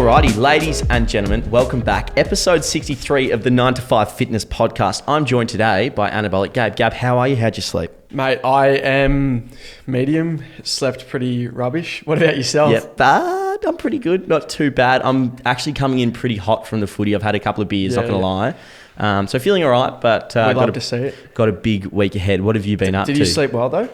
Alrighty, ladies and gentlemen, welcome back. Episode 63 of the 9 to 5 Fitness Podcast. I'm joined today by Anabolic Gab. Gab, how are you? How'd you sleep? Mate, I am medium. Slept pretty rubbish. What about yourself? Yeah, bad. I'm pretty good. Not too bad. I'm actually coming in pretty hot from the footy. I've had a couple of beers, not going to lie. So feeling all right, but we'd love to see it. Got a big week ahead. What have you been up to? Did you sleep well though?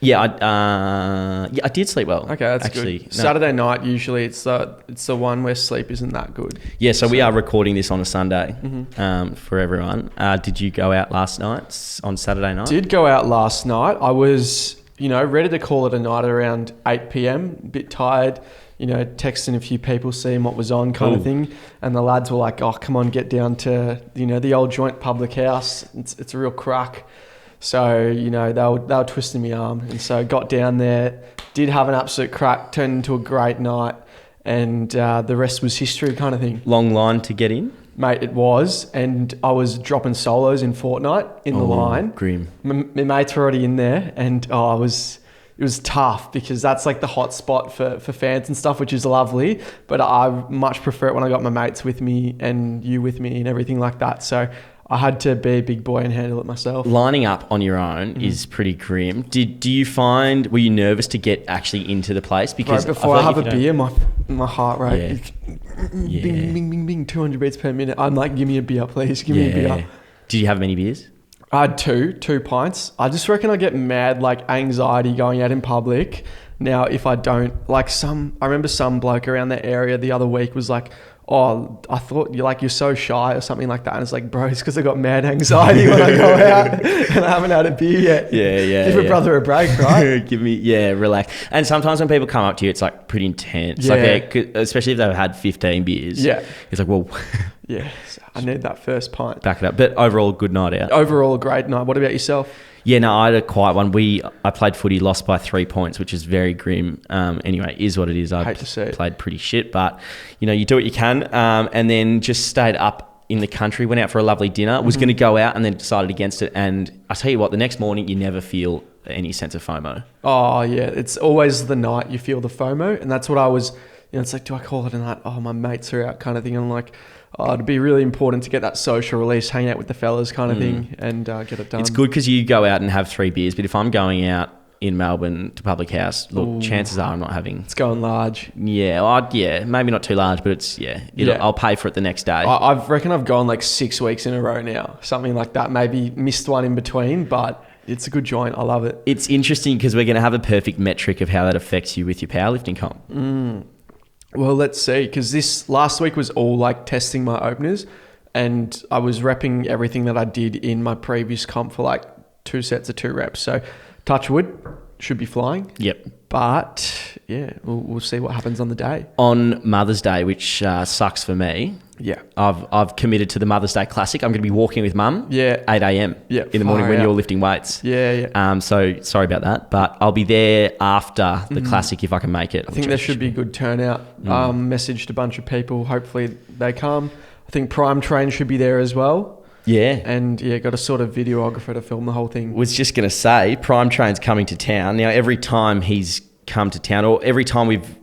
Yeah, I did sleep well. Okay, that's actually good. No. Saturday night usually it's the one where sleep isn't that good. Yeah, so we are recording this on a Sunday for everyone. Did you go out last night on Saturday night? Did go out last night. I was, ready to call it a night around 8 p.m. A bit tired, texting a few people, seeing what was on kind of thing. And the lads were like, oh, come on, get down to, the old joint public house. It's a real crack. So, they were twisting my arm. And so got down there, did have an absolute crack, turned into a great night. And the rest was history kind of thing. Long line to get in? Mate, it was. And I was dropping solos in Fortnite in the line. Grim. My mates were already in there. And it was tough because that's like the hot spot for fans and stuff, which is lovely. But I much prefer it when I got my mates with me and you with me and everything like that. So I had to be a big boy and handle it myself. Lining up on your own is pretty grim. Were you nervous to get actually into the place? Because right, before I have a beer, my heart rate, bing, bing, bing, bing, 200 beats per minute. I'm like, give me a beer, please. Give me a beer. Did you have many beers? I had two pints. I just reckon I get mad, like anxiety going out in public. Now, if I don't, I remember some bloke around the area the other week was like, oh, I thought you're so shy or something like that. And it's like, bro, it's because I got mad anxiety when I go out and I haven't had a beer yet. Yeah. Give a brother a break, right? Relax. And sometimes when people come up to you, it's like pretty intense. Yeah. Especially if they've had 15 beers. Yeah. It's like, well. Yeah. I need that first pint. Back it up. But overall, good night out. Overall, a great night. What about yourself? Yeah, no, I had a quiet one. I played footy, lost by 3 points, which is very grim. Anyway, is what it is. I hate to see it. Played pretty shit, but you do what you can. And then just stayed up in the country, went out for a lovely dinner, was going to go out and then decided against it. And I tell you what, the next morning you never feel any sense of FOMO. Oh yeah, it's always the night you feel the FOMO, and that's what I was. It's like, do I call it a night? Oh, my mates are out, kind of thing. And I'm like, oh, it'd be really important to get that social release, hang out with the fellas kind of thing and get it done. It's good because you go out and have 3 beers, but if I'm going out in Melbourne to public house, look, chances are I'm not having... It's going large. Yeah, maybe not too large, but it's, I'll pay for it the next day. I reckon I've gone like 6 weeks in a row now, something like that. Maybe missed one in between, but it's a good joint. I love it. It's interesting because we're going to have a perfect metric of how that affects you with your powerlifting comp. Well, let's see, because this last week was all like testing my openers and I was repping everything that I did in my previous comp for like 2 sets of 2 reps. So touch wood, should be flying. Yep. But yeah, we'll see what happens on the day. On Mother's Day, which sucks for me. Yeah. I've committed to the Mother's Day Classic. I'm going to be walking with Mum. Yeah. 8 a.m. Yeah. In the morning when you're lifting weights. Yeah. So sorry about that, but I'll be there after the Classic if I can make it. I think there should be a good turnout. Messaged a bunch of people. Hopefully they come. I think Prime Train should be there as well. Yeah. And got a sort of videographer to film the whole thing. Was just going to say, Prime Train's coming to town. Now, every time he's come to town or every time we've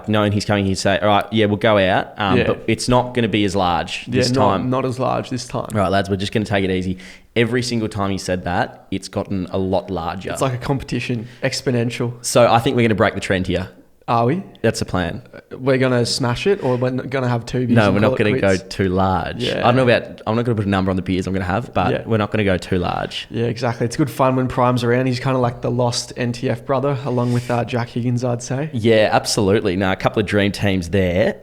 known he's coming, he'd say, all right, yeah, we'll go out. But it's not going to be as large this time. Not as large this time. All right, lads, we're just going to take it easy. Every single time he said that, it's gotten a lot larger. It's like a competition, exponential. So I think we're going to break the trend here. Are we? That's the plan. We're going to smash it or we're going to have 2 beers? No, we're not going to go too large. Yeah. I'm not going to put a number on the beers I'm going to have, but we're not going to go too large. Yeah, exactly. It's good fun when Prime's around. He's kind of like the lost NTF brother along with Jack Higgins, I'd say. Yeah, absolutely. No, a couple of dream teams there.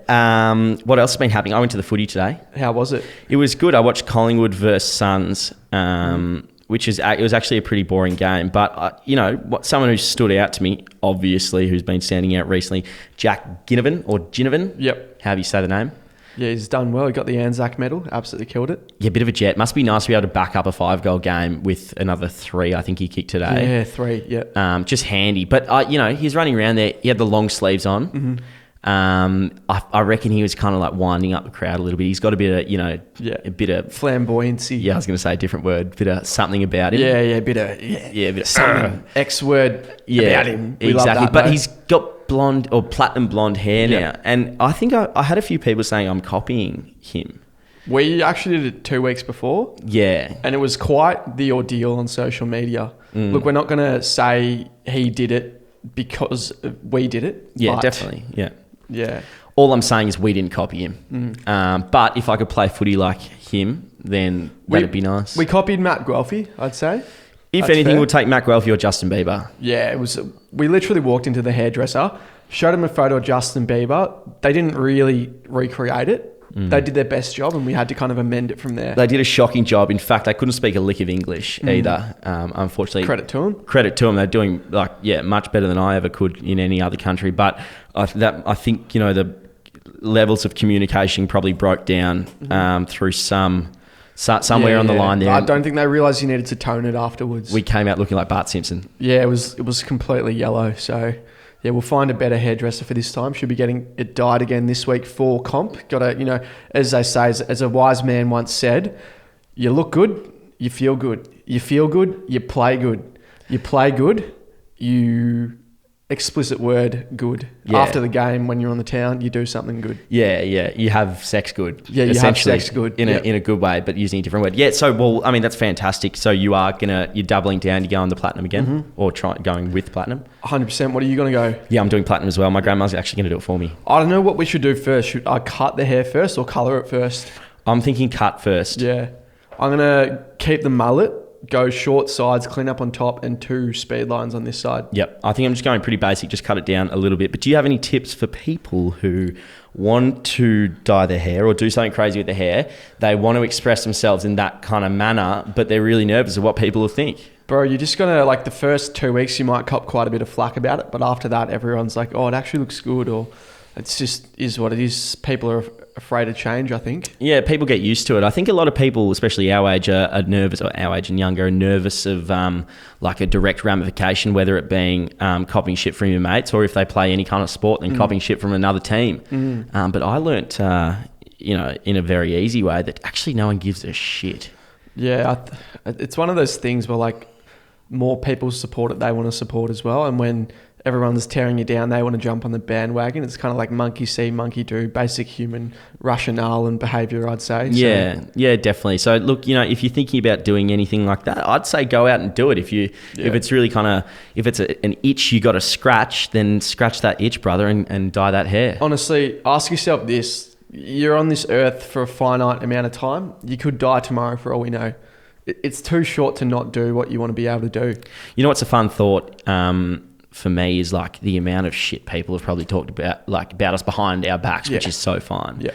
What else has been happening? I went to the footy today. How was it? It was good. I watched Collingwood versus Suns. It was actually a pretty boring game. But, someone who stood out to me, obviously, who's been standing out recently, Jack Ginnivan. Yep. How do you say the name? Yeah, he's done well. He got the Anzac medal. Absolutely killed it. Yeah, bit of a jet. Must be nice to be able to back up a 5-goal game with another 3, I think he kicked today. Yeah, 3, yeah. Just handy. But, he's running around there. He had the long sleeves on. I reckon he was kind of like winding up the crowd a little bit. He's got a bit of, a bit of flamboyancy. Yeah, I was going to say a different word, bit of something about him. Yeah, a bit of a bit of something. X word about him. We exactly. But he's got blonde or platinum blonde hair Yeah. now. And I think I had a few people saying I'm copying him. We actually did it 2 weeks before. Yeah. And it was quite the ordeal on social media. Look, we're not going to say he did it because we did it. Yeah, but definitely. Yeah. Yeah. All I'm saying is we didn't copy him. But if I could play footy like him, then that'd be nice. We copied Matt Guelphy, I'd say. If That's anything, fair. we'll take Matt Guelphy or Justin Bieber. Yeah, it was. We literally walked into the hairdresser, showed him a photo of Justin Bieber. They didn't really recreate it. They did their best job, and we had to kind of amend it from there. They did a shocking job. In fact, they couldn't speak a lick of English either. Unfortunately, Credit to them. Credit to them. They're doing much better than I ever could in any other country. But I think the levels of communication probably broke down through somewhere on the line there. I don't think they realised you needed to tone it afterwards. We came out looking like Bart Simpson. Yeah, it was completely yellow. So yeah, we'll find a better hairdresser for this time. Should be getting it dyed again this week for comp. Got to, as they say, as a wise man once said, you look good, you feel good. You feel good, you play good. You play good, you explicit word good. Yeah. After the game, when you're on the town, you do something good. Yeah. You have sex good. Yeah, you have essentially, sex good. in a good way, but using a different word. Yeah. So that's fantastic. So you're doubling down. You go on the platinum again, or going with platinum. 100%. What are you going to go? Yeah, I'm doing platinum as well. My grandma's actually going to do it for me. I don't know what we should do first. Should I cut the hair first or colour it first? I'm thinking cut first. Yeah. I'm going to keep the mullet, go short sides, clean up on top, and 2 speed lines on this side. Yep. I think I'm just going pretty basic, just cut it down a little bit. But do you have any tips for people who want to dye their hair or do something crazy with their hair? They want to express themselves in that kind of manner, but they're really nervous of what people will think. Bro, you're just going to, the first 2 weeks, you might cop quite a bit of flack about it. But after that, everyone's like, oh, it actually looks good, or it's just is what it is. People are afraid of change, I think. Yeah, people get used to it. I think a lot of people, especially our age, are nervous, or our age and younger, are nervous of a direct ramification, whether it being copying shit from your mates, or if they play any kind of sport, then copying shit from another team. But I learnt, in a very easy way, that actually no one gives a shit. Yeah, it's one of those things where more people support it, they want to support as well. And when everyone's tearing you down, they want to jump on the bandwagon. It's kind of like monkey see, monkey do, basic human rationale and behavior, I'd say. Yeah, definitely. So look, if you're thinking about doing anything like that, I'd say go out and do it. If it's really if it's an itch you got to scratch, then scratch that itch, brother, and dye that hair. Honestly, ask yourself this. You're on this earth for a finite amount of time. You could die tomorrow for all we know. It's too short to not do what you want to be able to do. You know what's a fun thought for me is the amount of shit people have probably talked about us behind our backs, which is so fun. Yeah.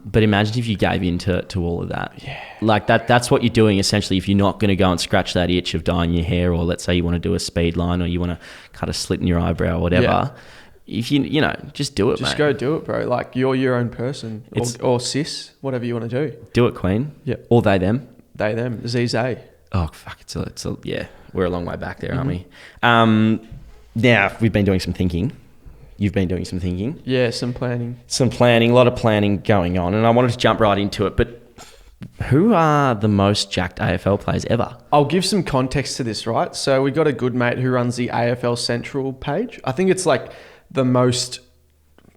But imagine if you gave in to all of that. Yeah. That's what you're doing essentially if you're not going to go and scratch that itch of dyeing your hair, or let's say you want to do a speed line, or you want to cut a slit in your eyebrow or whatever. Yeah. If you just do it, just mate. go do it, bro. You're your own person, or cis, whatever you want to do. Do it, Queen. Yeah. Or they, them. They, them. Zay. Oh, fuck. Yeah. We're a long way back there, aren't we? Now, we've been doing some thinking. You've been doing some thinking. Yeah, some planning. A lot of planning going on. And I wanted to jump right into it. But who are the most jacked AFL players ever? I'll give some context to this, right? So we got a good mate who runs the AFL Central page. I think it's the most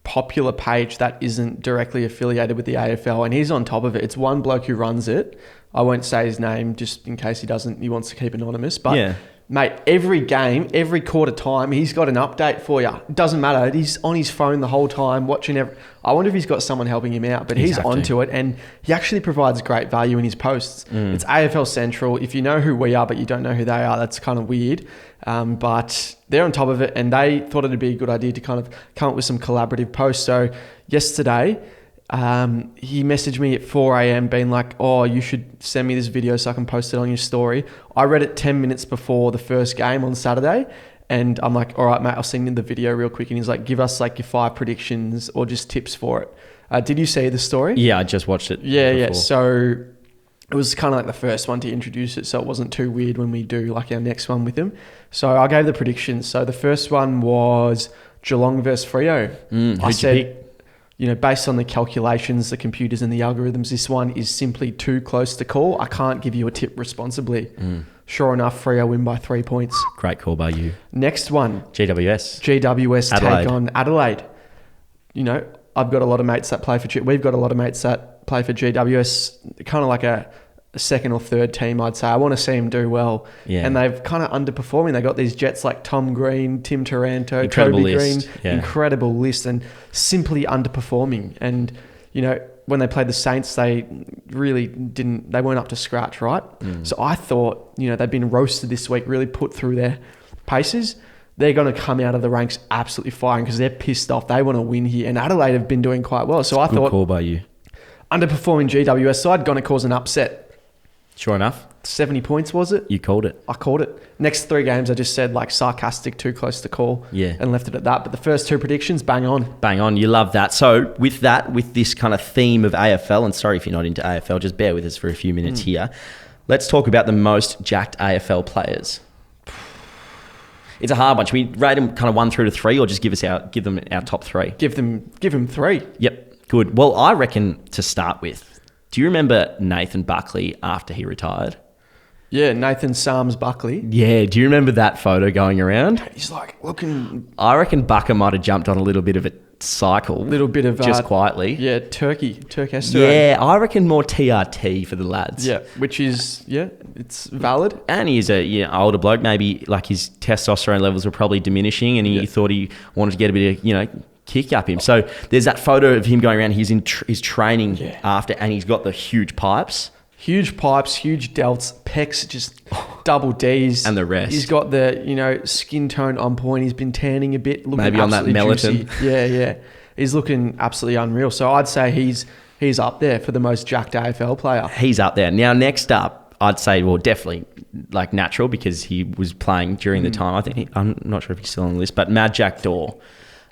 popular page that isn't directly affiliated with the AFL, and he's on top of it. It's one bloke who runs it. I won't say his name just in case he wants to keep anonymous, but yeah. Mate, every game, every quarter time, he's got an update for you. It doesn't matter. He's on his phone the whole time watching I wonder if he's got someone helping him out, but he's onto it, and he actually provides great value in his posts. It's AFL Central. If you know who we are, but you don't know who they are, that's kind of weird. But they're on top of it, and they thought it'd be a good idea to kind of come up with some collaborative posts. So yesterday, he messaged me at 4 a.m. being like, oh, you should send me this video so I can post it on your story. I read it 10 minutes before the first game on Saturday, and I'm like, all right, mate, I'll send you the video real quick. And he's like, give us your 5 predictions or just tips for it. Did you see the story? Yeah, I just watched it. Yeah. So it was kind of the first one to introduce it, so it wasn't too weird when we do our next one with him. So I gave the predictions. So the first one was Geelong versus Freo. Who'd you pick? based on the calculations, the computers and the algorithms, this one is simply too close to call. I can't give you a tip responsibly. Sure enough, Freo win by 3 points. Great call by you. Next one. GWS take on Adelaide. I've got a lot of mates that play for... We've got a lot of mates that play for GWS. Kind of like a second or third team, I'd say. I want to see them do well. Yeah. And they've kind of underperforming. They got these Jets like Tom Green, Tim Taranto, Incredible Kobe list. Green. Yeah. Incredible list and simply underperforming. And, when they played the Saints, they really didn't... They weren't up to scratch, right? So I thought, they've been roasted this week, really put through their paces. They're going to come out of the ranks absolutely firing because they're pissed off. They want to win here. And Adelaide have been doing quite well. So I thought... Good call by you. Underperforming GWS side, going to cause an upset. Sure enough. 70 points, was it? You called it. I called it. Next 3 games, I just said sarcastic, too close to call. Yeah. And left it at that. But the first 2 predictions, bang on. Bang on. You love that. So with this kind of theme of AFL, and sorry if you're not into AFL, just bear with us for a few minutes here. Let's talk about the most jacked AFL players. It's a hard one. Should we rate them kind of 1 through to 3 or just give them our top 3? Give them 3. Yep. Good. Well, I reckon to start with, do you remember Nathan Buckley after he retired? Yeah, Nathan Sams Buckley. Yeah, do you remember that photo going around? He's looking... I reckon Bucker might have jumped on a little bit of a cycle. Little bit of... Just quietly. Yeah, Turkester. Yeah, I reckon more TRT for the lads. Yeah, which is... Yeah, it's valid. And he's a older bloke. Maybe his testosterone levels were probably diminishing and he thought he wanted to get a bit of, kick up him. So there's that photo of him going around. He's in his training after, and he's got the huge pipes. Huge pipes, huge delts, pecs, just double Ds. And the rest. He's got the, skin tone on point. He's been tanning a bit. Maybe on that melatonin. Juicy. Yeah. He's looking absolutely unreal. So I'd say he's up there for the most jacked AFL player. He's up there. Now, next up, I'd say, definitely natural because he was playing during the time. I'm not sure if he's still on the list, but Mad Jack Daw.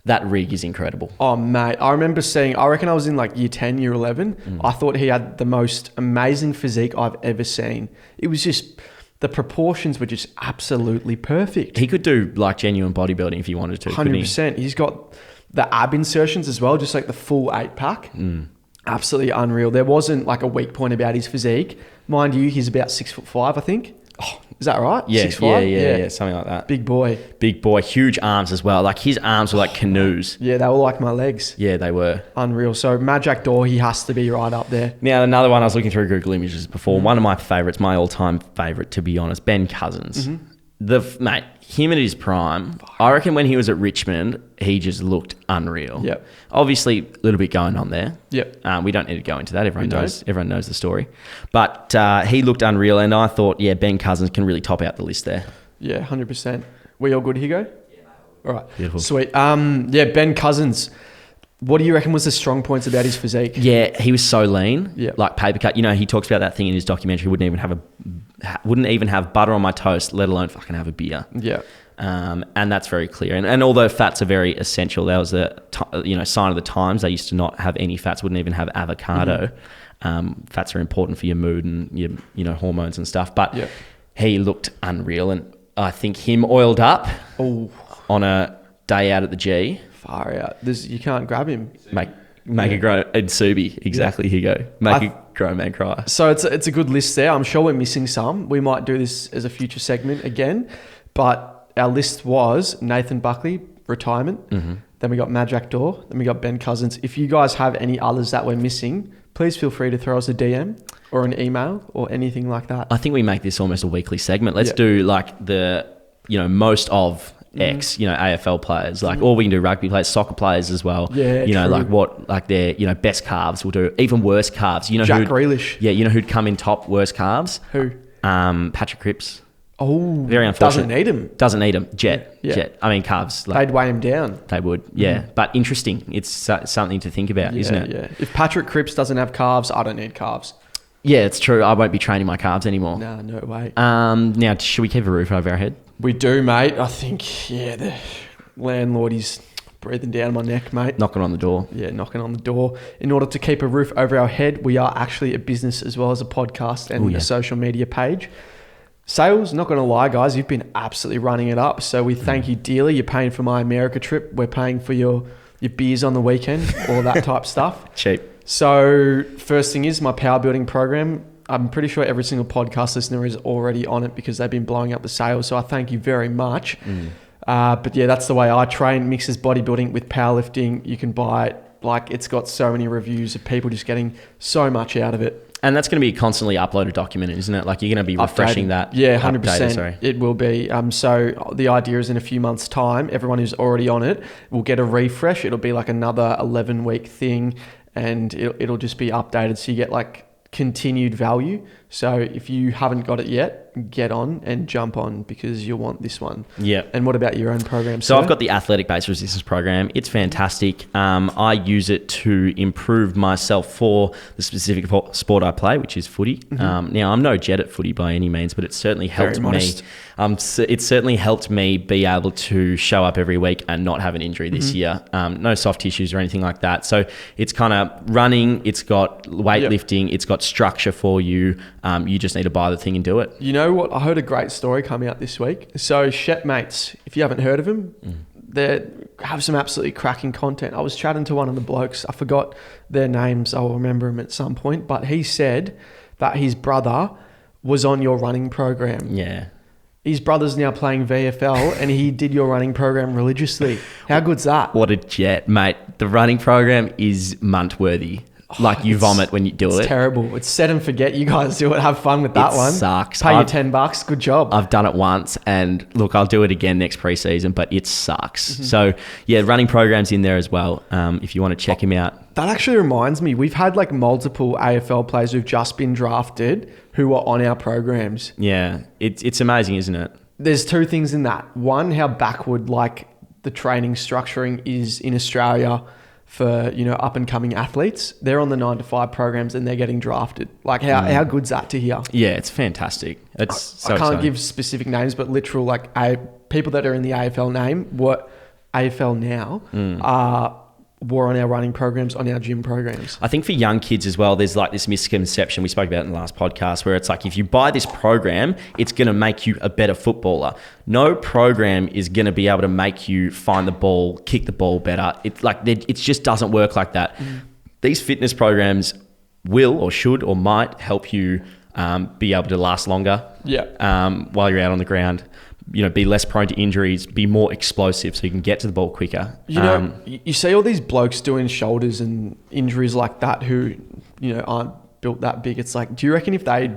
That rig is incredible. Oh, mate. I remember I reckon I was in year 10, year 11. I thought he had the most amazing physique I've ever seen. It was just, the proportions were just absolutely perfect. He could do genuine bodybuilding if he wanted to. 100%. He's got the ab insertions as well, just the full 8-pack. Absolutely unreal. There wasn't a weak point about his physique. Mind you, he's about 6'5", I think. Oh, is that right? Yeah, 6'5"? Yeah, something like that. Big boy. Huge arms as well. His arms were like canoes. Yeah, they were like my legs. Yeah, they were. Unreal. So Mad Jack Daw, he has to be right up there. Now, another one I was looking through Google Images before. One of my favourites, my all-time favourite, to be honest, Ben Cousins. Mate, him at his prime, I reckon when he was at Richmond, he just looked unreal. Yep. Obviously, a little bit going on there. Yep. We don't need to go into that. Everyone knows the story. But he looked unreal, and I thought, Ben Cousins can really top out the list there. Yeah, 100%. We all good, Hugo? Yeah. All right. Beautiful. Sweet. Ben Cousins. What do you reckon was the strong points about his physique? Yeah, he was so lean, yeah. Paper cut. He talks about that thing in his documentary. Wouldn't even have butter on my toast, let alone fucking have a beer. Yeah. And that's very clear. And although fats are very essential, that was the sign of the times. They used to not have any fats. Wouldn't even have avocado. Fats are important for your mood and your hormones and stuff. But he looked unreal, and I think him oiled up on a day out at the G. Far out. You can't grab him. Make a grown... And Subi, exactly, Hugo. Make a grown man cry. So it's a good list there. I'm sure we're missing some. We might do this as a future segment again. But our list was Nathan Buckley, retirement. Then we got Mad Jack Daw. Then we got Ben Cousins. If you guys have any others that we're missing, please feel free to throw us a DM or an email or anything like that. I think we make this almost a weekly segment. Let's do the most of... AFL players, or we can do rugby players, soccer players as well. Yeah, their best calves. We'll do even worse calves. Jack Grealish. Yeah, who'd come in top worst calves? Who? Patrick Cripps. Oh, very unfortunate. Doesn't need him. Jet. I mean, calves. They'd weigh him down. They would. Yeah, but interesting. It's something to think about, isn't it? Yeah. If Patrick Cripps doesn't have calves, I don't need calves. Yeah, it's true. I won't be training my calves anymore. Nah, no way. Now, should we keep a roof over our head? We do, mate. I think, the landlord is breathing down my neck, mate. Knocking on the door. Yeah, knocking on the door. In order to keep a roof over our head, we are actually a business as well as a podcast and a social media page. Sales, not going to lie, guys, you've been absolutely running it up. So we thank you dearly. You're paying for my America trip. We're paying for your your beers on the weekend, all that type stuff. Cheap. So first thing is my power building program. I'm pretty sure every single podcast listener is already on it because they've been blowing up the sales. So I thank you very much. But yeah, that's the way I train. Mixes bodybuilding with powerlifting. You can buy it. Like, it's got so many reviews of people just getting so much out of it. And that's going to be a constantly uploaded document, isn't it? Like, you're going to be refreshing that. Yeah, 100%. It will be. So the idea is in a few months' time, everyone who's already on it will get a refresh. It'll be like another 11-week thing, and it'll just be updated. So you get like continued value. So if you haven't got it yet, get on and jump on because you'll want this one. Yeah. And what about your own program? So I've got the athletic based resistance program. It's fantastic. I use it to improve myself for the specific sport I play, which is footy. Now I'm no jet at footy by any means, but it certainly helped me. It certainly helped me be able to show up every week and not have an injury this year. No soft tissues or anything like that. So it's kind of running. It's got weightlifting. It's got structure for you. You just need to buy the thing and do it. You know what? I heard a great story coming out this week. So Shepmates, if you haven't heard of them, they have some absolutely cracking content. I was chatting to one of the blokes. I forgot their names. I'll remember them at some point. But he said that his brother was on your running program. Yeah. His brother's now playing VFL and he did your running program religiously. How good's that? What a jet, mate. The running program is munt-worthy. Like, you vomit when you do it. It's terrible. It's set and forget. You guys do it. Have fun with that one. It sucks. Pay your $10. Good job. I've done it once, and look, I'll do it again next preseason, but it sucks. So yeah, running programs in there as well. If you want to check him out. That actually reminds me, we've had like multiple AFL players who've just been drafted who are on our programs. Yeah, it's amazing, isn't it? There's two things in that. One, how backward like the training structuring is in Australia for, you know, up and coming athletes. They're on the 9-to-5 programs and they're getting drafted. Like, how good's that to hear? Yeah, it's fantastic. It's so I can't exciting. give specific names, but literal like people that are in the AFL name, what AFL now were on our running programs, on our gym programs. I think for young kids as well, there's like this misconception we spoke about in the last podcast where it's like, if you buy this program, it's going to make you a better footballer. No program is going to be able to make you find the ball, kick the ball better. It's like, it just doesn't work like that. These fitness programs will or should or might help you be able to last longer while you're out on the ground. You know, be less prone to injuries, be more explosive so you can get to the ball quicker. You know, you see all these blokes doing shoulders and injuries like that who, you know, aren't built that big. It's like, do you reckon if they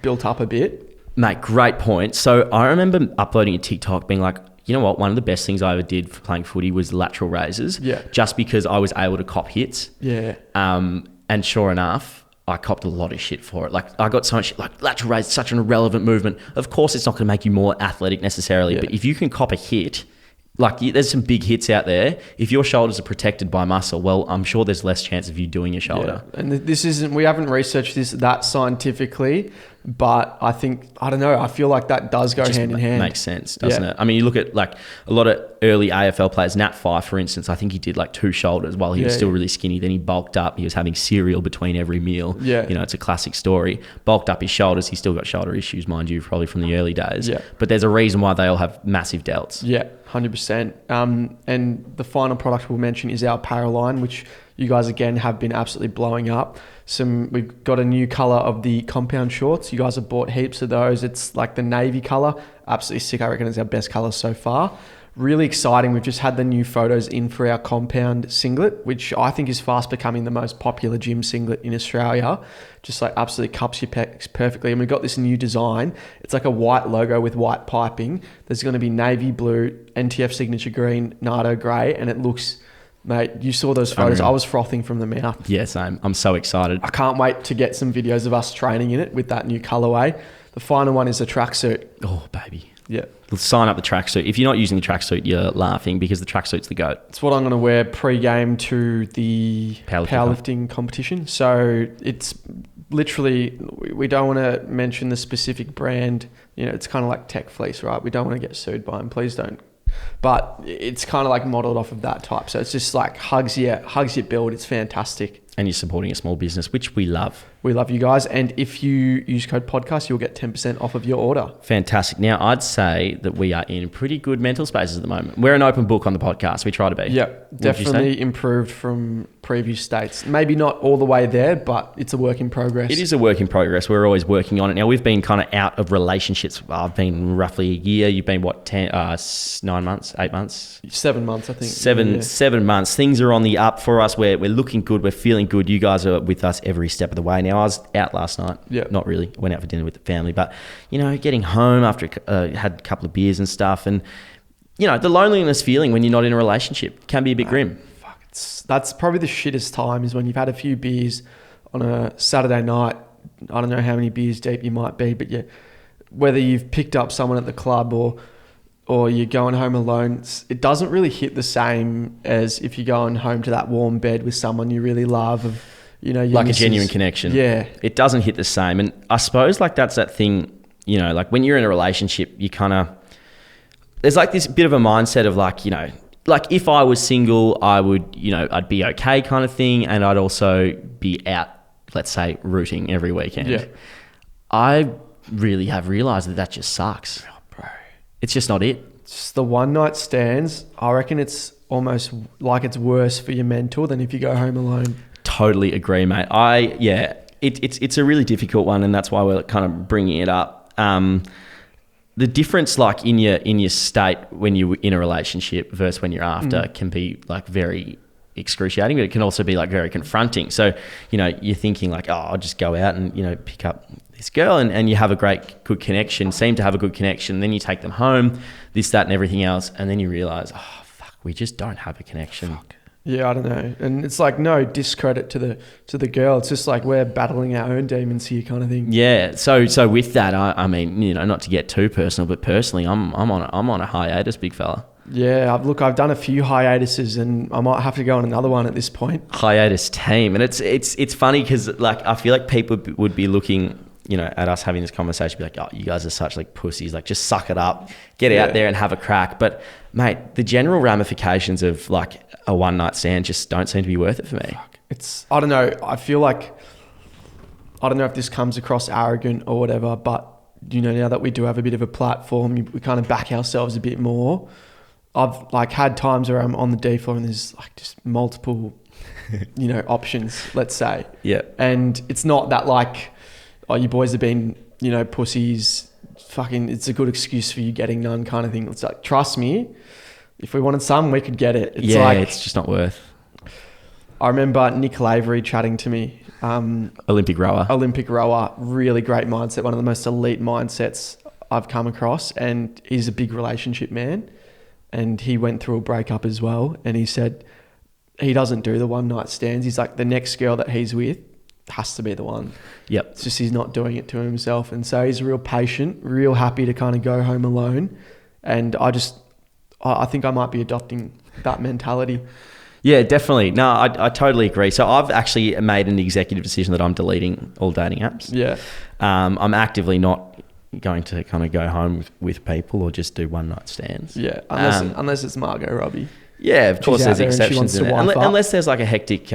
built up a bit? Mate, great point. So I remember uploading a TikTok being like, you know what, one of the best things I ever did for playing footy was lateral raises. Yeah. Just because I was able to cop hits. Yeah. And sure enough, I copped a lot of shit for it. Like, I got so much shit, like lateral raise, such an irrelevant movement. Of course, it's not going to make you more athletic necessarily, but if you can cop a hit, like, there's some big hits out there. If your shoulders are protected by muscle, well, I'm sure there's less chance of you doing your shoulder. Yeah. And we haven't researched this that scientifically, but I think, I don't know, I feel like that does go hand in hand. Makes sense, doesn't it? I mean, you look at like a lot of early AFL players, Nat Fyfe, for instance, I think he did like 2 shoulders while he was still really skinny. Then he bulked up. He was having cereal between every meal. Yeah. You know, it's a classic story. Bulked up his shoulders. He's still got shoulder issues, mind you, probably from the early days. Yeah. But there's a reason why they all have massive delts. Yeah, 100%. And the final product we'll mention is our apparel line, which you guys, again, have been absolutely blowing up. We've got a new color of the compound shorts. You guys have bought heaps of those. It's like the navy color. Absolutely sick. I reckon it's our best color so far. Really exciting. We've just had the new photos in for our compound singlet, which I think is fast becoming the most popular gym singlet in Australia. Just like absolutely cups your pecs perfectly. And we've got this new design. It's like a white logo with white piping. There's going to be navy blue, NTF signature green, Nardo grey, and it looks... Mate, you saw those photos. I was frothing from the mouth. Yes, I'm so excited. I can't wait to get some videos of us training in it with that new colorway. The final one is a tracksuit. Oh, baby. Yeah. Sign up the tracksuit. If you're not using the tracksuit, you're laughing because the tracksuit's the GOAT. It's what I'm going to wear pre-game to the powerlifting competition. So it's literally, we don't want to mention the specific brand. You know, it's kind of like Tech Fleece, right? We don't want to get sued by them. Please don't. But it's kind of like modeled off of that type. So it's just like hugs your build. It's fantastic. and you're supporting a small business, which we love. We love you guys. And if you use code podcast, you'll get 10% off of your order. Fantastic. Now, I'd say that we are in pretty good mental spaces at the moment. We're an open book on the podcast. We try to be. Yeah, definitely improved from previous states. Maybe not all the way there, but it's a work in progress. It is a work in progress. We're always working on it. Now, we've been kind of out of relationships. I've been roughly a year. You've been, what, 9 months, 8 months? 7 months, I think. 7 months. Things are on the up for us. We're looking good. We're feeling good. You guys are with us every step of the way. Now, I was out last night. Yeah. Not really. Went out for dinner with the family. But, getting home after had a couple of beers and stuff. And, the loneliness feeling when you're not in a relationship can be a bit grim. That's probably the shittest time is when you've had a few beers on a Saturday night. I don't know how many beers deep you might be, but whether you've picked up someone at the club or you're going home alone, it doesn't really hit the same as if you're going home to that warm bed with someone you really love. Like a genuine connection. Yeah. It doesn't hit the same. And I suppose that's that thing, like when you're in a relationship, you kind of, there's like this bit of a mindset of like if I was single, I would, I'd be okay kind of thing. And I'd also be out, let's say, rooting every weekend. Yeah. I really have realised that just sucks. Oh, bro. It's just not it. It's the one night stands. I reckon it's almost like it's worse for your mental than if you go home alone. Totally agree, mate. It's a really difficult one, and that's why we're kind of bringing it up. The difference, like in your state when you're in a relationship versus when you're after, can be like very excruciating, but it can also be like very confronting. So, you're thinking like, oh, I'll just go out and pick up this girl, and you have a good connection, seem to have a good connection. Then you take them home, this, that, and everything else, and then you realize, oh fuck, we just don't have a connection. Fuck. Yeah, I don't know. And it's like no discredit to the girl. It's just like we're battling our own demons here kind of thing. Yeah. So with that, I mean, not to get too personal, but personally, I'm on a hiatus, big fella. Yeah, I've done a few hiatuses and I might have to go on another one at this point. Hiatus team. And it's funny because like I feel like people would be looking, at us having this conversation, be like, oh, you guys are such like pussies, like just suck it up, get out there and have a crack. But mate, the general ramifications of like a one night stand just don't seem to be worth it for me. I don't know. I feel like, I don't know if this comes across arrogant or whatever, but now that we do have a bit of a platform, we kind of back ourselves a bit more. I've like had times where I'm on the D floor and there's like just multiple, options, let's say. Yeah. And it's not that like, oh, you boys have been, pussies, fucking, it's a good excuse for you getting none kind of thing. It's like, trust me, if we wanted some, we could get it. It's just not worth. I remember Nick Lavery chatting to me. Olympic rower, really great mindset, one of the most elite mindsets I've come across. And he's a big relationship man. And he went through a breakup as well. And he said he doesn't do the one night stands. He's like, the next girl that he's with has to be the one. Yep. It's just he's not doing it to himself. And so he's real patient, real happy to kind of go home alone. And I think I might be adopting that mentality. Yeah, definitely. No, I totally agree. So I've actually made an executive decision that I'm deleting all dating apps. Yeah. I'm actively not going to kind of go home with people or just do one night stands. Yeah, unless it's Margot Robbie. Yeah, of course there's exceptions in it. Unless there's like a hectic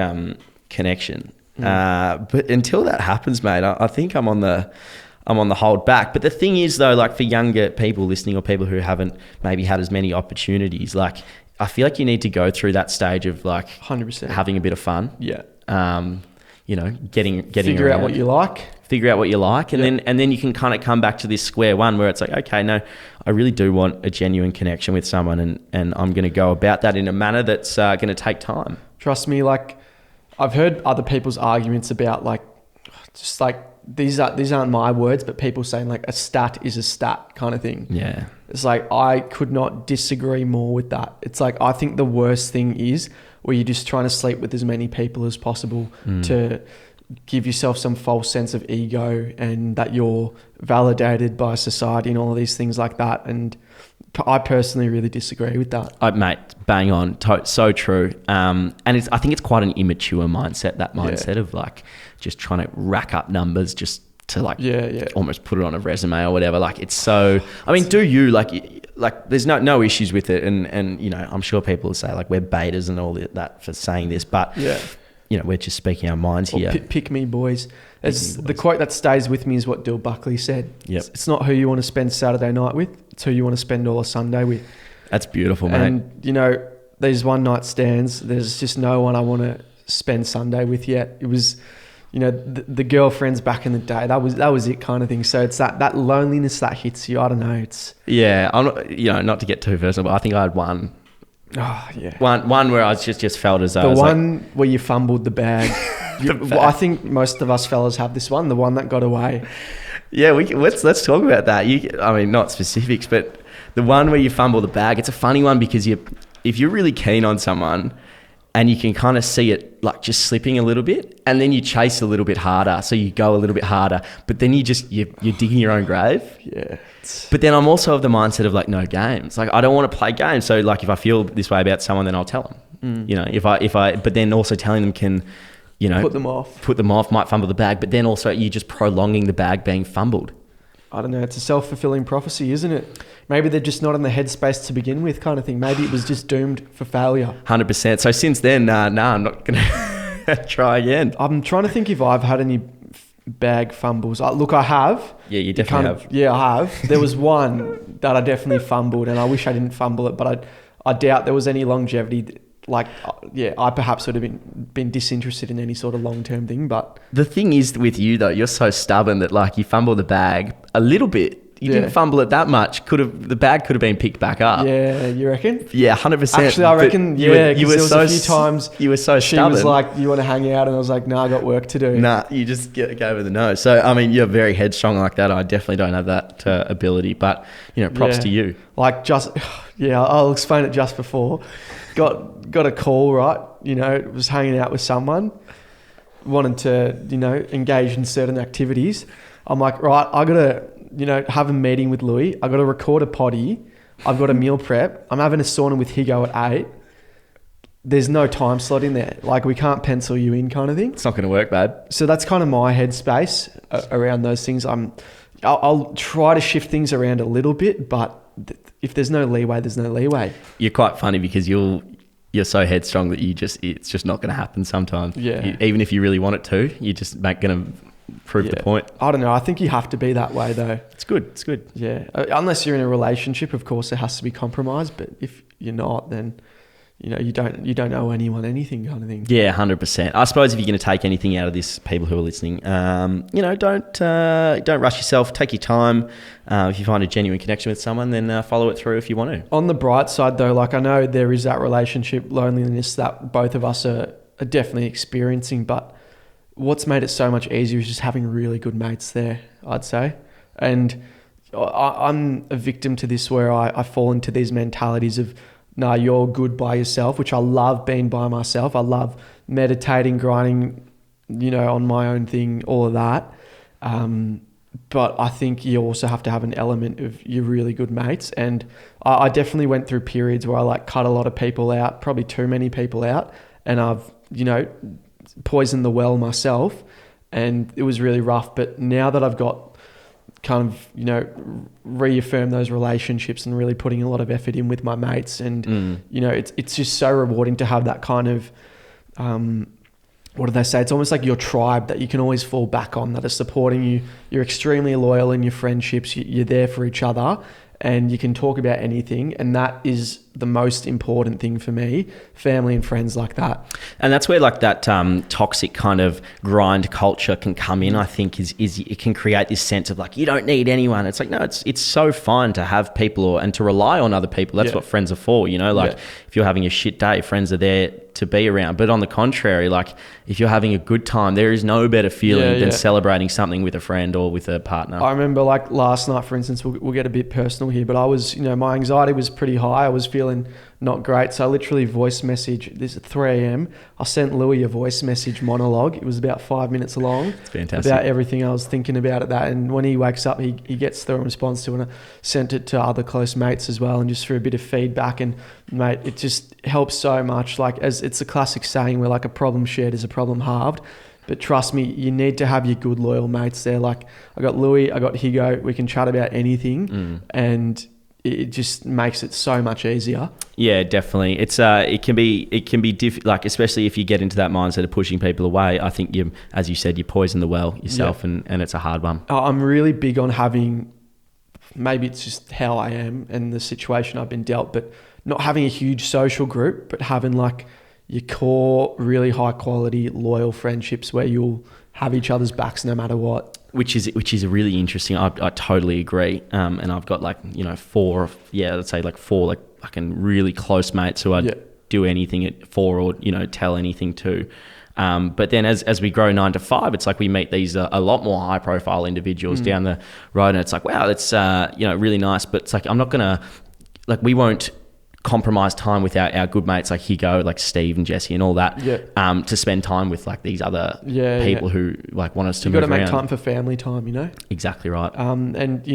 connection. But until that happens, mate, I think I'm on the hold back. But the thing is though, like for younger people listening or people who haven't maybe had as many opportunities, like I feel like you need to go through that stage of like 100% having a bit of fun. Yeah. Getting figure out what you like. And then you can kind of come back to this square one where it's like, okay, no, I really do want a genuine connection with someone and I'm going to go about that in a manner that's going to take time. Trust me, like I've heard other people's arguments about like, just like these aren't my words, but people saying like a stat is a stat kind of thing. Yeah. It's like, I could not disagree more with that. It's like, I think the worst thing is where you're just trying to sleep with as many people as possible to give yourself some false sense of ego and that you're validated by society and all of these things like that. And I personally really disagree with that. Mate, bang on. So true. And I think it's quite an immature mindset, that mindset of like just trying to rack up numbers just to like almost put it on a resume or whatever. Like it's so, I mean, do you like there's no issues with it. And I'm sure people will say like we're betas and all that for saying this, but we're just speaking our minds here. Pick me, boys. The quote that stays with me is what Dill Buckley said. Yep. It's not who you want to spend Saturday night with, it's who you want to spend all of Sunday with. That's beautiful, mate. And, these one night stands, there's just no one I want to spend Sunday with yet. It was, the girlfriends back in the day, that was it kind of thing. So it's that loneliness that hits you. I don't know. I'm not, not to get too personal, but I think I had one. Oh, yeah. One where I just felt as though... The one where you fumbled the bag. I think most of us fellas have this one, the one that got away. Yeah, let's talk about that. Not specifics, but the one where you fumble the bag, it's a funny one because if you're really keen on someone and you can kind of see it like just slipping a little bit, and then you chase a little bit harder, so you go a little bit harder, but then you're digging your own grave. Yeah. But then I'm also of the mindset of like, no games. Like, I don't want to play games. So like, if I feel this way about someone, then I'll tell them. But then also telling them can, put them off, might fumble the bag, but then also you're just prolonging the bag being fumbled. I don't know. It's a self-fulfilling prophecy, isn't it? Maybe they're just not in the headspace to begin with, kind of thing. Maybe it was just doomed for failure. 100%. So since then, I'm not going to try again. I'm trying to think if I've had any bag fumbles. Look, I have. Yeah, you definitely have. Yeah, I have. There was one that I definitely fumbled, and I wish I didn't fumble it, but I doubt there was any longevity. Like, I perhaps would have been disinterested in any sort of long-term thing, but... The thing is with you, though, you're so stubborn that, like, you fumble the bag a little bit. You didn't fumble it that much. The bag could have been picked back up. Yeah, you reckon? Yeah, 100%. Actually, I reckon, you were there was a few times... You were so stubborn. She was like, you want to hang out? And I was like, no, I got work to do. Nah, you just go over the nose. So, you're very headstrong like that. I definitely don't have that ability, but, props to you. Like, I'll explain it just before. Got a call, right? Was hanging out with someone, wanted to, engage in certain activities. I'm like, right, I got to, have a meeting with Louie. I got to record a potty. I've got a meal prep. I'm having a sauna with Higo at 8. There's no time slot in there. Like, we can't pencil you in, kind of thing. It's not going to work, babe. So that's kind of my headspace around those things. I'll try to shift things around a little bit, but if there's no leeway, there's no leeway. You're quite funny because you're so headstrong that it's just not going to happen sometimes. Yeah. Even if you really want it to, you're just not going to prove the point. I don't know. I think you have to be that way, though. It's good. Yeah. Unless you're in a relationship, of course, there has to be compromise. But if you're not, then... you don't owe anyone anything, kind of thing. Yeah, 100%. I suppose if you're going to take anything out of this, people who are listening, don't rush yourself. Take your time. If you find a genuine connection with someone, then follow it through if you want to. On the bright side, though, like, I know there is that relationship loneliness that both of us are definitely experiencing, but what's made it so much easier is just having really good mates there, I'd say. And I'm a victim to this, where I fall into these mentalities of, no, you're good by yourself, which I love being by myself. I love meditating, grinding, on my own thing, all of that. But I think you also have to have an element of your really good mates. And I definitely went through periods where I cut a lot of people out, probably too many people out. And I've, poisoned the well myself, and it was really rough. But now that I've got kind of, reaffirm those relationships and really putting a lot of effort in with my mates. And, it's just so rewarding to have that kind of, what do they say? It's almost like your tribe that you can always fall back on, that are supporting you. You're extremely loyal in your friendships. You're there for each other, and you can talk about anything. And that is the most important thing for me, family and friends like that. And that's where that toxic kind of grind culture can come in, I think, is it can create this sense of you don't need anyone. It's like, no, it's so fine to have people and to rely on other people. That's what friends are for, if you're having a shit day, friends are there to be around. But on the contrary, if you're having a good time, there is no better feeling than celebrating something with a friend or with a partner. I remember last night, for instance, we'll get a bit personal here, but I was, my anxiety was pretty high. I was feeling not great. So I literally voice message, this at 3 a.m. I sent Louie a voice message monologue. It was about 5 minutes long. It's fantastic. About everything I was thinking about at that. And when he wakes up, he gets the response to it. And I sent it to other close mates as well, and just for a bit of feedback. And mate, it just helps so much. As it's a classic saying where a problem shared is a problem halved. But trust me, you need to have your good, loyal mates there. I got Louie, I got Higo. We can chat about anything. And it just makes it so much easier. Yeah, definitely. It can be like, especially if you get into that mindset of pushing people away. I think as you said, you poison the well yourself, and it's a hard one. I'm really big on having, maybe it's just how I am and the situation I've been dealt, but not having a huge social group, but having like your core, really high quality, loyal friendships where you'll have each other's backs no matter what. Which is really interesting. I totally agree. And I've got four fucking really close mates who I'd do anything for, or tell anything to. But then as we grow 9 to 5, it's like we meet these a lot more high profile individuals down the road, and it's like, wow, that's really nice. But it's like, I'm not gonna, like, we won't compromise time with our good mates like Higo, like Steve and Jesse and all that, to spend time with like these other people who like want us to move around. You've got to make time for family time, Exactly right. And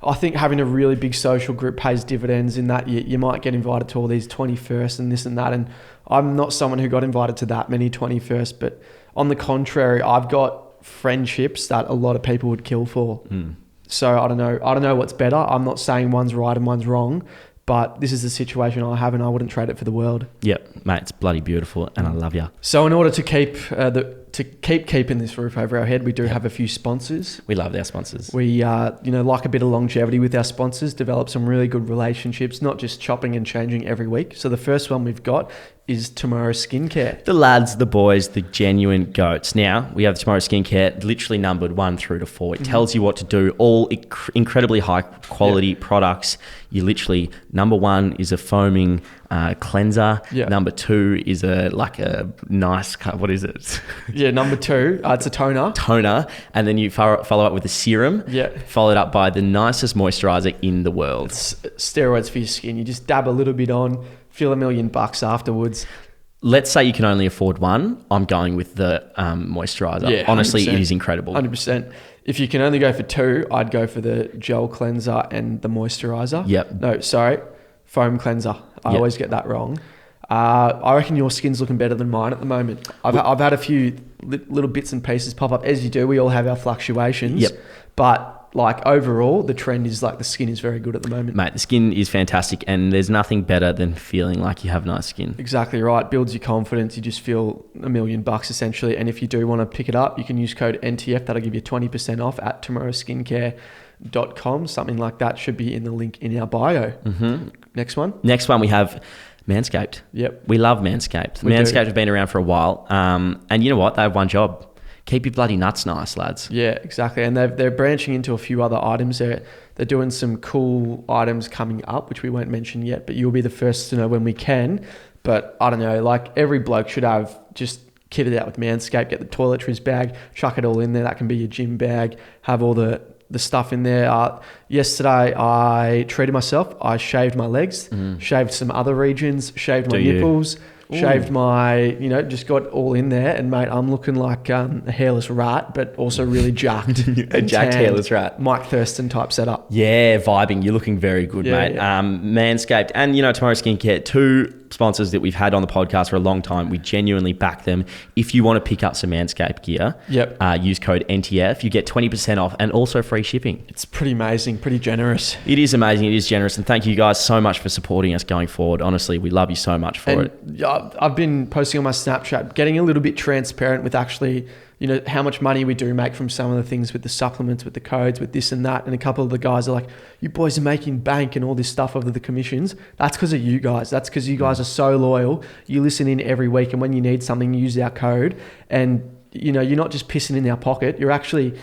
I think having a really big social group pays dividends in that you might get invited to all these 21st and this and that, and I'm not someone who got invited to that many 21st, but on the contrary, I've got friendships that a lot of people would kill for. So I don't know what's better. I'm not saying one's right and one's wrong, but this is the situation I have, and I wouldn't trade it for the world. Yep, mate, it's bloody beautiful, and I love you. So in order to keep keeping this roof over our head, we do have a few sponsors. We love our sponsors. We like a bit of longevity with our sponsors, develop some really good relationships, not just chopping and changing every week. So the first one we've got is Tomorrow Skincare. The lads, the boys, the genuine goats. Now, we have Tomorrow Skincare literally numbered 1 through to 4. It tells you what to do, all incredibly high quality products. You literally, number 1 is a foaming cleanser. Number 2 is a nice, what is it? Number 2, it's a toner. And then you follow up with a serum. Followed up by the nicest moisturizer in the world. It's steroids for your skin. You just dab a little bit on, feel $1 million afterwards. Let's say you can only afford one. I'm going with the moisturizer. Yeah, honestly, it is incredible. 100%. If you can only go for 2, I'd go for the gel cleanser and the moisturizer. No, sorry, foam cleanser. I always get that wrong. I reckon your skin's looking better than mine at the moment. I've had a few little bits and pieces pop up. As you do, we all have our fluctuations. But like overall, the trend is like the skin is very good at the moment. Mate, the skin is fantastic, and there's nothing better than feeling like you have nice skin. Exactly right. Builds your confidence. You just feel $1 million essentially. And if you do want to pick it up, you can use code NTF. That'll give you 20% off at tomorrowskincare.com. Something like that should be in the link in our bio. Next one we have Manscaped. We love Manscaped. Manscaped have been around for a while. And you know what? They have one job. Keep your bloody nuts nice, lads. Yeah, exactly. And they're branching into a few other items. They're doing some cool items coming up, which we won't mention yet, but you'll be the first to know when we can. But I don't know, like every bloke should have just kitted out with Manscaped, get the toiletries bag, chuck it all in there. That can be your gym bag, have all the stuff in there. Yesterday, I treated myself. I shaved my legs, shaved some other regions, shaved my nipples, shaved my, just got all in there. And mate, I'm looking like a hairless rat, but also really jacked. A jacked hairless rat. Mike Thurston type setup. Yeah, vibing. You're looking very good, mate. Yeah. Manscaped and, Tomorrow Skincare, 2 sponsors that we've had on the podcast for a long time. We genuinely back them. If you want to pick up some Manscaped gear, use code NTF. You get 20% off and also free shipping. It's pretty amazing, pretty generous. It is amazing. It is generous. And thank you guys so much for supporting us going forward. Honestly, we love you so much for it. I've been posting on my Snapchat, getting a little bit transparent with actually, how much money we do make from some of the things with the supplements, with the codes, with this and that. And a couple of the guys are like, you boys are making bank and all this stuff over the commissions. That's because of you guys. That's because you guys are so loyal. You listen in every week, and when you need something, you use our code. And, you're not just pissing in our pocket. You're actually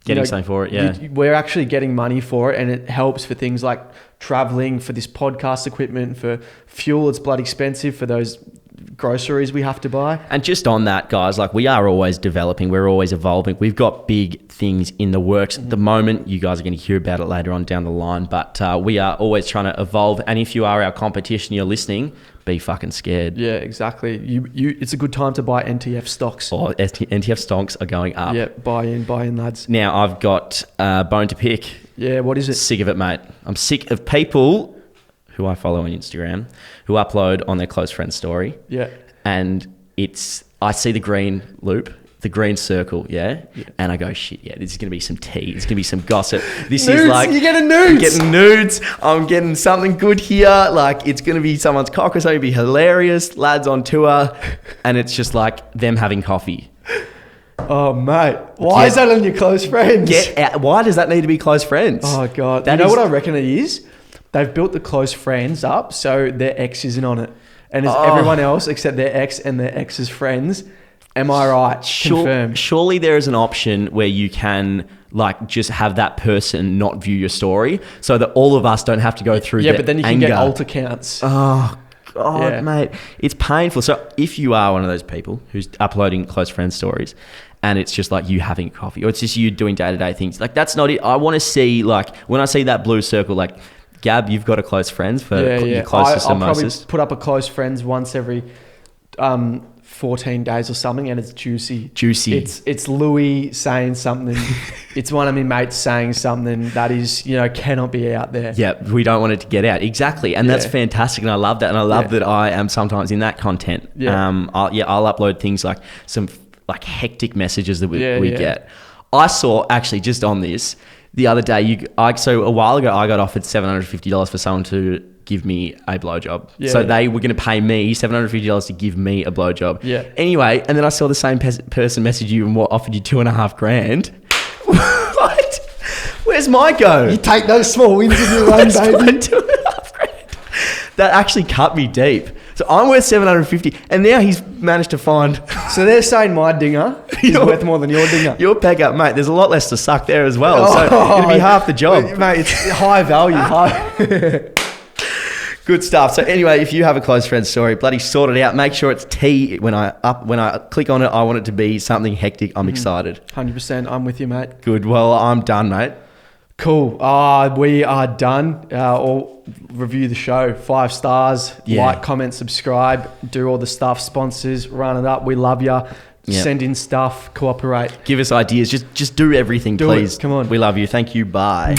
getting something for it. We're actually getting money for it, and it helps for things like traveling, for this podcast equipment, for fuel. It's bloody expensive for those groceries we have to buy. And just on that, guys, like we are always developing, we're always evolving. We've got big things in the works at the moment. You guys are going to hear about it later on down the line, but we are always trying to evolve. And if you are our competition, you're listening, be fucking scared. Yeah, exactly. It's a good time to buy NTF stocks. NTF stocks are going up. Yeah, buy in, lads. Now I've got a bone to pick. Yeah, what is it? Sick of it, mate. I'm sick of people who I follow on Instagram who upload on their close friend story. Yeah. And I see the green loop the green circle, yeah? And I go, shit, yeah, this is going to be some tea. It's going to be some gossip. This Nudes, is like... you're getting nudes. I'm getting nudes. I'm getting something good here. Like, it's going to be someone's cock or something. It'll be hilarious. Lads on tour. And it's just like them having coffee. Oh, mate. Why is that on your close friends? Get out. Why does that need to be close friends? Oh, God. That you know is- what I reckon it is? They've built the close friends up so their ex isn't on it. And it's everyone else except their ex and their ex's friends. Am I right? Confirmed. Surely there is an option where you can like just have that person not view your story so that all of us don't have to go through the but then you can anger. get alt accounts. Oh, God, mate. It's painful. So if you are one of those people who's uploading close friend stories and it's just like you having coffee or it's just you doing day-to-day things, like that's not it. I want to see like when I see that blue circle, like Gab, you've got a close friends for your closest I'll and probably mostest. put up a close friends once every 14 days or something, and it's juicy. It's Louie saying something. It's one of my mates saying something that is, cannot be out there. Yeah, we don't want it to get out. Exactly. And that's fantastic. And I love that. And I love that I am sometimes in that content. Yeah. I'll upload things like some like hectic messages that we get. I saw actually just on this the other day, so a while ago, I got offered $750 for someone to give me a blowjob. They were going to pay me $750 to give me a blowjob. Yeah. Anyway, and then I saw the same person message you and offered you $2,500. What? Where's my go? You take those small wins in your own, baby. $2,500. That actually cut me deep. So I'm worth $750, and now he's managed to find. So they're saying my dinger is worth more than your dinger. Your pecker, mate. There's a lot less to suck there as well. So it'll be half the job, mate. It's high value. Good stuff. So anyway, if you have a close friend story, bloody sort it out. Make sure it's tea. When I click on it, I want it to be something hectic. I'm excited. 100%. I'm with you, mate. Good. Well, I'm done, mate. Cool. We are done. I'll review the show. 5 stars. Yeah. Like, comment, subscribe. Do all the stuff. Sponsors. Run it up. We love you. Yep. Send in stuff. Cooperate. Give us ideas. Just do everything, Do please. it. Come on. We love you. Thank you. Bye.